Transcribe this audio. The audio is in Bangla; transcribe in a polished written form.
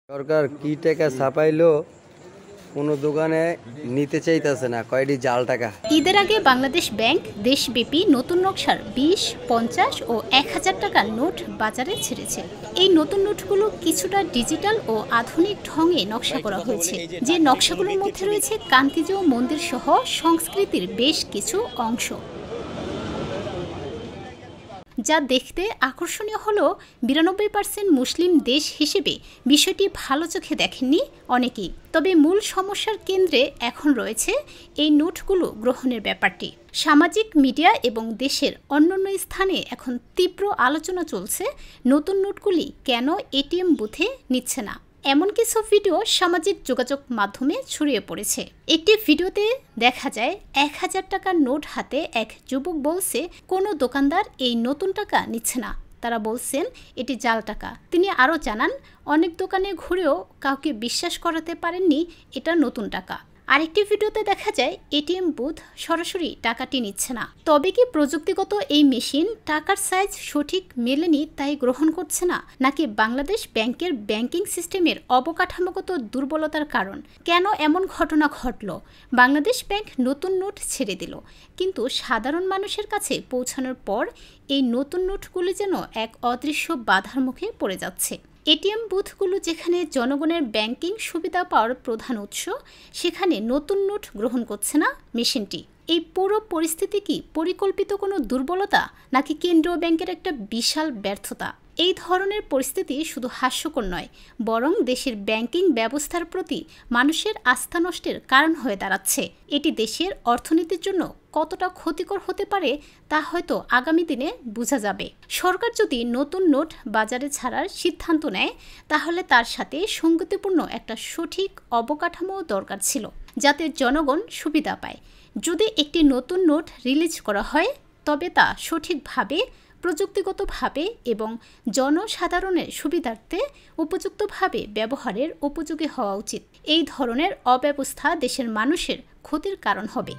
সরকার কি টাকা ছাপাইলো কোনো দোকানে নিতে চাইতেছে না, কয়টি জাল টাকা। ঈদের আগে বাংলাদেশ ব্যাংক দেশব্যাপী নতুন নকশার ২০, ৫০ ও ১,০০০ টাকার নোট বাজারে ছেড়েছে। এই নতুন নোটগুলো কিছুটা ডিজিটাল ও আধুনিক ঢঙে নকশা করা হয়েছে, যে নকশাগুলোর মধ্যে রয়েছে কান্তিজ মন্দির সহ সংস্কৃতির বেশ কিছু অংশ। যা দেখতে আকর্ষণীয় হলেও ৯২% মুসলিম দেশ হিসেবে বিষয়টি ভালো চোখে দেখেননি অনেকেই। তবে মূল সমস্যার কেন্দ্রে এখন রয়েছে এই নোটগুলো গ্রহণের ব্যাপারটি। সামাজিক মিডিয়া এবং দেশের অন্যান্য স্থানে এখন তীব্র আলোচনা চলছে নতুন নোটগুলি কেন এটিএম বুথে নিচ্ছে না। এমন কিছু ভিডিও সামাজিক যোগাযোগ মাধ্যমে ছড়িয়ে পড়েছে। একটি ভিডিওতে দেখা যায় ১,০০০ টাকার নোট হাতে এক যুবক বলছে কোনো দোকানদার এই নতুন টাকা নিচ্ছে না, তারা বলছেন এটি জাল টাকা। তিনি আরও জানান, অনেক দোকানে ঘুরেও কাউকে বিশ্বাস করাতে পারেননি এটা নতুন টাকা। আরেকটি ভিডিওতে দেখা যায় এটিএম বুথ সরাসরি টাকাটি নিচ্ছে না। তবে কি প্রযুক্তিগত এই মেশিন টাকার সাইজ সঠিক মেলেনি তাই গ্রহণ করছে না, নাকি বাংলাদেশ ব্যাংকের ব্যাংকিং সিস্টেমের অবকাঠামোগত দুর্বলতার কারণ? কেন এমন ঘটনা ঘটল? বাংলাদেশ ব্যাংক নতুন নোট ছেড়ে দিল, কিন্তু সাধারণ মানুষের কাছে পৌঁছানোর পর এই নতুন নোটগুলি যেন এক অদৃশ্য বাধার মুখে পড়ে যাচ্ছে। এটিএম বুথগুলো যেখানে জনগণের ব্যাংকিং সুবিধা পাওয়ার প্রধান উৎস, সেখানে নতুন নোট গ্রহণ করছে না মেশিনটি। এই পুরো পরিস্থিতি কি পরিকল্পিত কোনো দুর্বলতা, নাকি কেন্দ্রীয় ব্যাংকের একটা বিশাল ব্যর্থতা? এই ধরনের পরিস্থিতি শুধু হাস্যকর নয়, বরং দেশের ব্যাংকিং ব্যবস্থার প্রতি মানুষের আস্থা নষ্টের কারণ হয়ে দাঁড়াচ্ছে। এটি দেশের অর্থনীতির জন্য কতটা ক্ষতিকর হতে পারে তা হয়তো আগামী দিনে বোঝা যাবে। সরকার যদি নতুন নোট বাজারে ছাড়ার সিদ্ধান্ত নেয়, তাহলে তার সাথে সঙ্গতিপূর্ণ একটা সঠিক অবকাঠামো দরকার ছিল, যাতে জনগণ সুবিধা পায়। যদি একটি নতুন নোট রিলিজ করা হয়, তবে তা সঠিকভাবে, প্রযুক্তিগতভাবে এবং জনসাধারণের সুবিধার্থে উপযুক্তভাবে ব্যবহারের উপযোগী হওয়া উচিত। এই ধরনের অব্যবস্থা দেশের মানুষের ক্ষতির কারণ হবে।